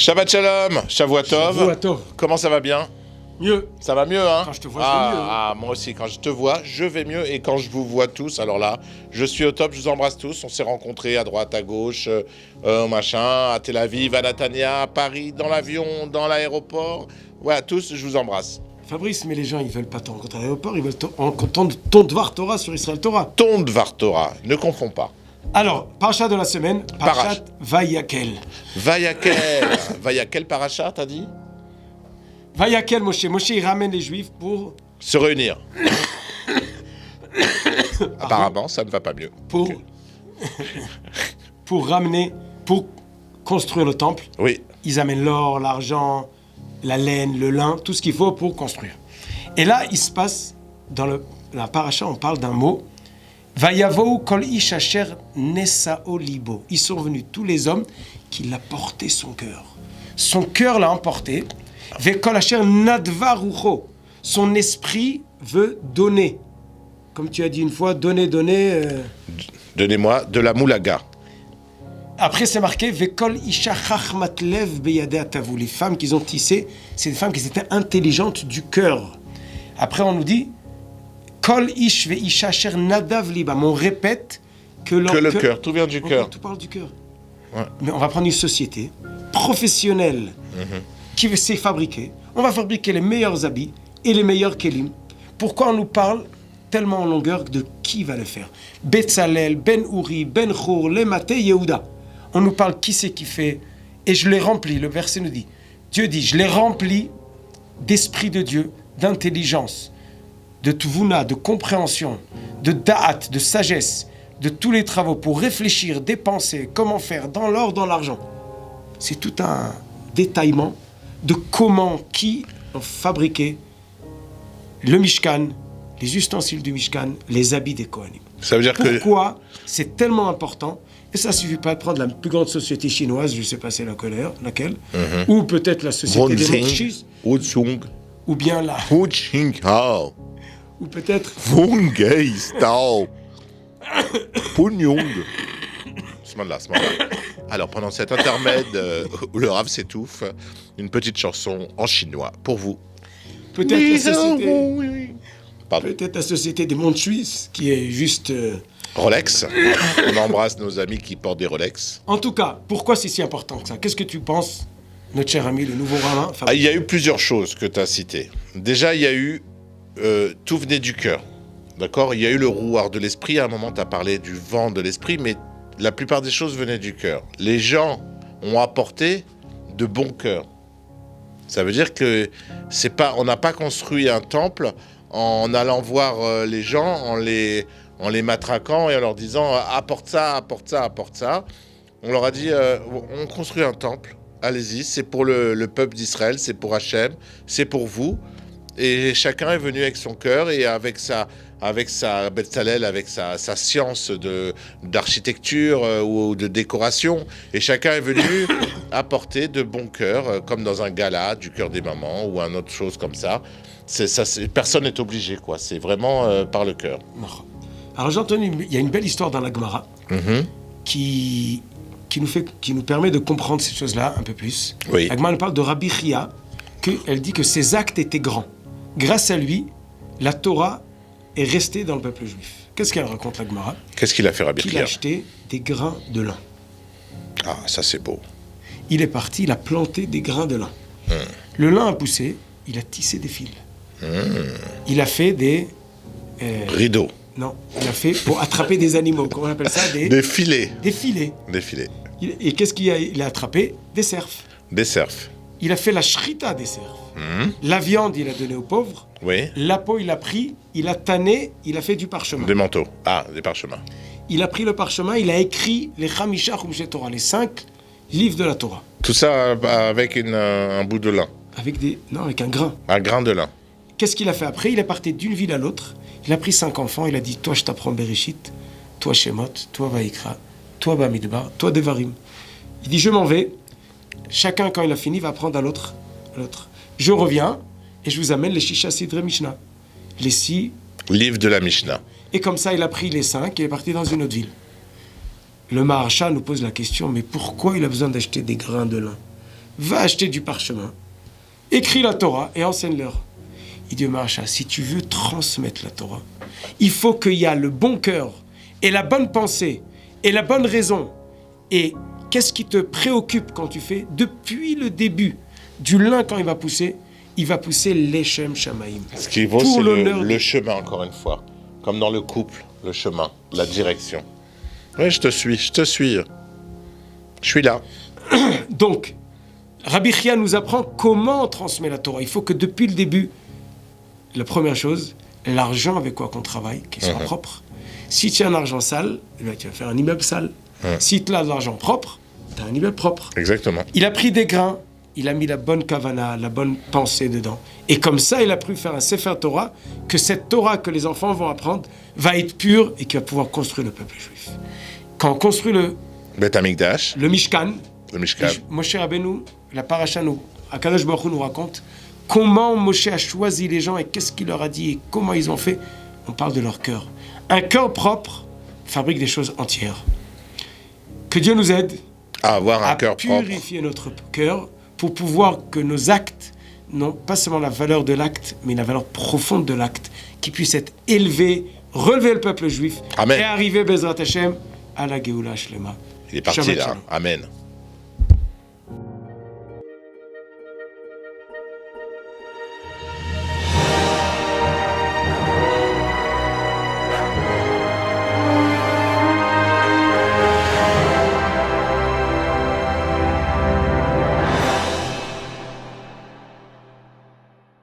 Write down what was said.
Shabbat Shalom, Shavuatov. Shavuatov. Comment ça va bien? Mieux. Ça va mieux, hein? Quand je te vois, je vais mieux. Ah, moi aussi, quand je te vois, je vais mieux. Et quand je vous vois tous, alors là, je suis au top, je vous embrasse tous. On s'est rencontrés à droite, à gauche, machin, à Tel Aviv, à Natania, à Paris, dans l'avion, dans l'aéroport. Voilà, tous, je vous embrasse. Fabrice, mais les gens, ils veulent pas te rencontrer à l'aéroport, ils veulent entendre ton Dvar Torah sur Israël Torah. Ton Dvar Torah, ne confonds pas. Alors, parachat de la semaine, parachat Vayakel. Vayakel parachat, t'as dit? Vayakel Moshe. Moshe, il ramène les Juifs pour... Se réunir. Apparemment, ça ne va pas mieux. Pour ramener, pour construire le temple. Oui. Ils amènent l'or, l'argent, la laine, le lin, tout ce qu'il faut pour construire. Et là, il se passe, dans la paracha, on parle d'un mot, Vayavou kol ish asher nesao libo. Ils sont venus tous les hommes qui l'a porté son cœur. Son cœur l'a emporté. Vekol asher nadva rucho. Son esprit veut donner. Comme tu as dit une fois, donner. Donnez-moi de la moulaga. Après, c'est marqué Vekol isha chachmat lev beyadeh atavu. Les femmes qu'ils ont tissées, c'est des femmes qui étaient intelligentes du cœur. Après, on nous dit Kol ish ve isha asher nadav libam. On répète que le cœur, tout vient du cœur. Tout parle du cœur. Ouais. Mais on va prendre une société professionnelle qui sait fabriquer. On va fabriquer les meilleurs habits et les meilleurs kelim. Pourquoi on nous parle tellement en longueur de qui va le faire? Betzalel, Ben Uri, Ben Chour, Lemate, Yehuda. On nous parle qui c'est qui fait. Et je les remplis. Le verset nous dit, Dieu dit, je les remplis d'esprit de Dieu, d'intelligence, de tvuna, de compréhension, de da'at, de sagesse, de tous les travaux pour réfléchir, dépenser, comment faire, dans l'or, dans l'argent. C'est tout un détaillement de comment, qui ont fabriqué le Mishkan, les ustensiles du Mishkan, les habits des Kohanim. Ça veut dire Pourquoi c'est tellement important? Et ça ne suffit pas de prendre la plus grande société chinoise, je ne sais pas c'est laquelle, ou peut-être la société des Rothschild, ou bien la... ou peut-être... Alors, pendant cet intermède où le Rav s'étouffe, une petite chanson en chinois pour vous. Peut-être la société des montres suisses, qui est juste... Rolex. On embrasse nos amis qui portent des Rolex. En tout cas, pourquoi c'est si important que ça? Qu'est-ce que tu penses, notre cher ami, le nouveau rabbin? Il y a eu plusieurs choses que tu as citées. Déjà, il y a eu... tout venait du cœur. D'accord? Il y a eu le rouard de l'esprit. À un moment, tu as parlé du vent de l'esprit, mais la plupart des choses venaient du cœur. Les gens ont apporté de bon cœur. Ça veut dire que on n'a pas construit un temple en allant voir les gens, en les matraquant et en leur disant apporte ça, apporte ça, apporte ça. On leur a dit on construit un temple, allez-y, c'est pour le peuple d'Israël, c'est pour Hachem, c'est pour vous. Et chacun est venu avec son cœur et avec sa Betzalel, avec sa science d'architecture ou de décoration. Et chacun est venu apporter de bon cœur, comme dans un gala, du cœur des mamans ou une autre chose comme ça. Personne n'est obligé, quoi. C'est vraiment par le cœur. Alors j'ai entendu, il y a une belle histoire dans la Gemara qui nous permet de comprendre ces choses-là un peu plus. Oui. La Gemara nous parle de Rabbi Chia, elle dit que ses actes étaient grands. Grâce à lui, la Torah est restée dans le peuple juif. Qu'est-ce qu'elle raconte, la Gemara? Qu'est-ce qu'il a fait, Rabbi Chia? Il a acheté des grains de lin. Ah, ça c'est beau. Il est parti, il a planté des grains de lin. Le lin a poussé, il a tissé des fils. Il a fait des... rideaux. Non, il a fait pour attraper des animaux. Comment on appelle ça? Des filets. Des filets. Des filets. Et qu'est-ce qu'il a attrapé? Des cerfs. Des cerfs. Il a fait la shrita des cerfs. La viande, il a donné aux pauvres. Oui. La peau, il a pris, il a tanné, il a fait du parchemin. Des manteaux. Ah, des parchemins. Il a pris le parchemin, il a écrit les Chamisha Chumshe Torah, les 5 livres de la Torah. Tout ça avec un bout de lin. Avec un grain. Un grain de lin. Qu'est-ce qu'il a fait après? Il est parti d'une ville à l'autre. Il a pris 5 enfants, il a dit, toi je t'apprends Bereshit, toi Shemot, toi Vaïkra, toi Bamidbar, toi Devarim. Il dit, je m'en vais. Chacun, quand il a fini, va apprendre à l'autre. Je reviens et je vous amène les Shisha Sidre Mishnah. Les 6 livres de la Mishnah. Et comme ça, il a pris les 5 et est parti dans une autre ville. Le Maharsha nous pose la question, mais pourquoi il a besoin d'acheter des grains de lin? va acheter du parchemin, écris la Torah et enseigne-leur. Il dit, Maharsha, si tu veux transmettre la Torah, il faut qu'il y ait le bon cœur et la bonne pensée et la bonne raison. Et qu'est-ce qui te préoccupe quand tu fais? Depuis le début du lin, quand il va pousser l'Echem Shamaim. Ce qui vaut, c'est le chemin, encore une fois. Comme dans le couple, le chemin, la direction. Oui, je te suis. Je suis là. Donc, Rabbi Chia nous apprend comment on transmet la Torah. Il faut que depuis le début, la première chose, l'argent avec quoi qu'on travaille, qu'il soit propre. Si tu as un argent sale, tu vas faire un immeuble sale. Si tu as de l'argent propre, tu as un immeuble propre. Exactement. Il a pris des grains, il a mis la bonne kavana, la bonne pensée dedans. Et comme ça, il a pu faire un Sefer Torah, que cette Torah que les enfants vont apprendre va être pure et qui va pouvoir construire le peuple juif. Quand on construit le Mishkan, Moshe Rabbeinu, la paracha, Akadosh Baruch Hu nous raconte comment Moshe a choisi les gens et qu'est-ce qu'il leur a dit et comment ils ont fait. On parle de leur cœur. Un cœur propre fabrique des choses entières. Que Dieu nous aide à avoir un cœur propre. Purifier notre cœur pour pouvoir que nos actes n'ont pas seulement la valeur de l'acte, mais la valeur profonde de l'acte, qui puisse être élevé, relever le peuple juif. Amen. Et arriver, Bezrat Hashem, à la Géoula Shlema. Il est parti là. Amen.